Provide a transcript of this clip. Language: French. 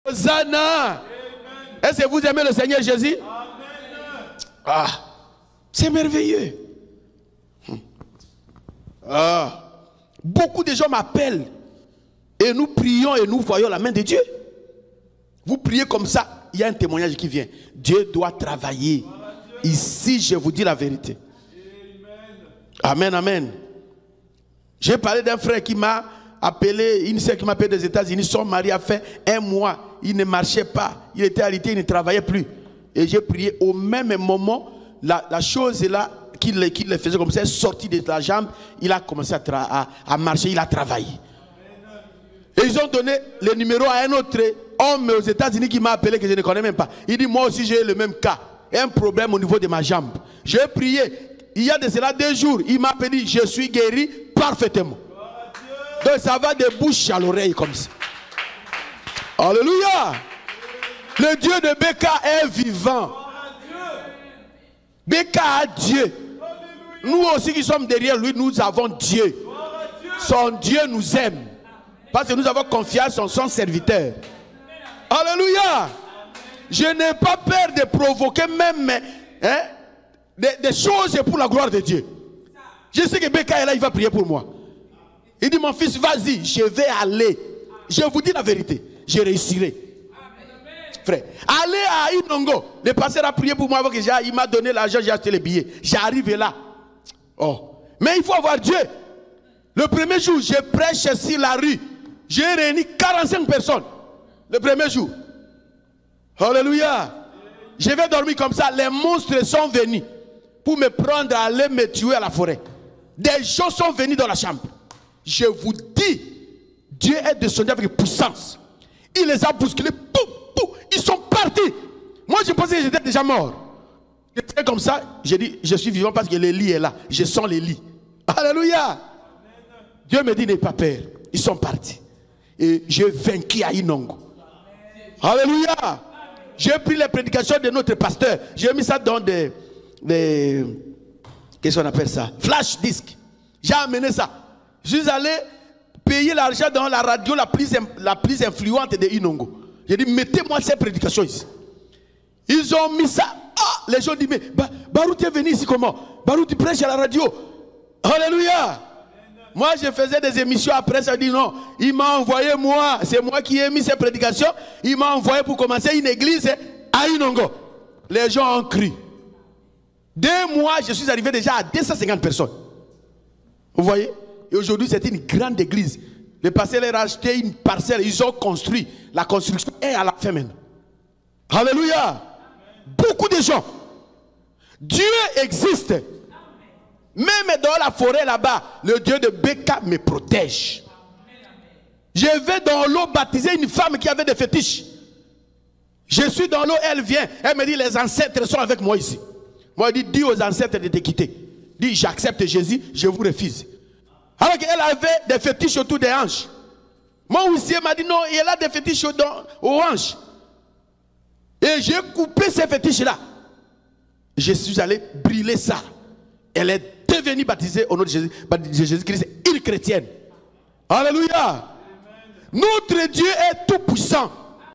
Hosanna. Est-ce que vous aimez le Seigneur Jésus? Ah, c'est merveilleux. Ah. Beaucoup de gens m'appellent et nous prions et nous voyons la main de Dieu. Vous priez comme ça, il y a un témoignage qui vient. Dieu doit travailler. Ici, je vous dis la vérité. Amen, amen. J'ai parlé d'un frère qui m'a appelé, une sœur qui m'a appelé des États-Unis. Son mari a fait 1 mois, il ne marchait pas, il était alité, il ne travaillait plus. Et j'ai prié au même moment, la chose est là, qu'il le faisait comme ça, il est sorti de la jambe, il a commencé à marcher, il a travaillé. Et ils ont donné le numéro à un autre homme aux États-Unis qui m'a appelé, que je ne connais même pas. Il dit, moi aussi j'ai le même cas, un problème au niveau de ma jambe. J'ai prié, il y a de cela 2 jours, il m'a appelé, je suis guéri parfaitement. Donc ça va de bouche à l'oreille comme ça. Alléluia. Le Dieu de Béka est vivant. Béka a Dieu. Nous aussi qui sommes derrière lui, nous avons Dieu. Son Dieu nous aime. Parce que nous avons confiance en son serviteur. Alléluia. Je n'ai pas peur de provoquer même des choses pour la gloire de Dieu. Je sais que Béka est là, il va prier pour moi. Il dit, mon fils, vas-y, je vais aller. Je vous dis la vérité, je réussirai. Frère, allez à Inongo. Le pasteur a prié pour moi avant que j'aille. Il m'a donné l'argent, j'ai acheté les billets. J'arrive là. Oh. Mais il faut avoir Dieu. Le premier jour, je prêche sur la rue. J'ai réuni 45 personnes. Le premier jour. Alléluia. Je vais dormir comme ça. Les monstres sont venus pour me prendre, aller me tuer à la forêt. Des gens sont venus dans la chambre. Je vous dis, Dieu est descendu avec puissance. Il les a bousculés. Boum, boum, ils sont partis. Moi, je pensais que j'étais déjà mort. J'étais comme ça. J'ai dit, je suis vivant parce que le lit est là. Je sens les lits. Alléluia. Amen. Dieu me dit, n'aie pas peur. Ils sont partis. Et j'ai vaincu à Inongo. Amen. Alléluia. J'ai pris les prédications de notre pasteur. J'ai mis ça dans des qu'est-ce qu'on appelle ça? Flash disc. J'ai amené ça. Je suis allé payer l'argent dans la radio la plus influente de Inongo. J'ai dit, mettez-moi ces prédications ici. Ils ont mis ça. Ah, les gens disent, mais Barou, tu es venu ici comment? Barou, tu prêches à la radio. Alléluia. Moi, je faisais des émissions après, ça dit non. Il m'a envoyé moi. C'est moi qui ai mis ces prédications. Il m'a envoyé pour commencer une église à Inongo. Les gens ont crié. 2 mois, je suis arrivé déjà à 250 personnes. Vous voyez? Et aujourd'hui, c'est une grande église. Le pasteur leur a acheté une parcelle. Ils ont construit. La construction est à la fin maintenant. Alléluia. Amen. Beaucoup de gens. Dieu existe. Même dans la forêt là-bas, le Dieu de Béka me protège. Je vais dans l'eau baptiser une femme qui avait des fétiches. Je suis dans l'eau, elle vient. Elle me dit, les ancêtres sont avec moi ici. Moi, je dis aux ancêtres de te quitter. Dis, j'accepte Jésus, je vous refuse. Alors qu'elle avait des fétiches autour des hanches. Mon huissier m'a dit, non, elle a des fétiches aux hanches. Et j'ai coupé ces fétiches-là. Je suis allé brûler ça. Elle est devenue baptisée au nom de Jésus-Christ, une chrétienne. Alléluia. Amen. Notre Dieu est tout puissant.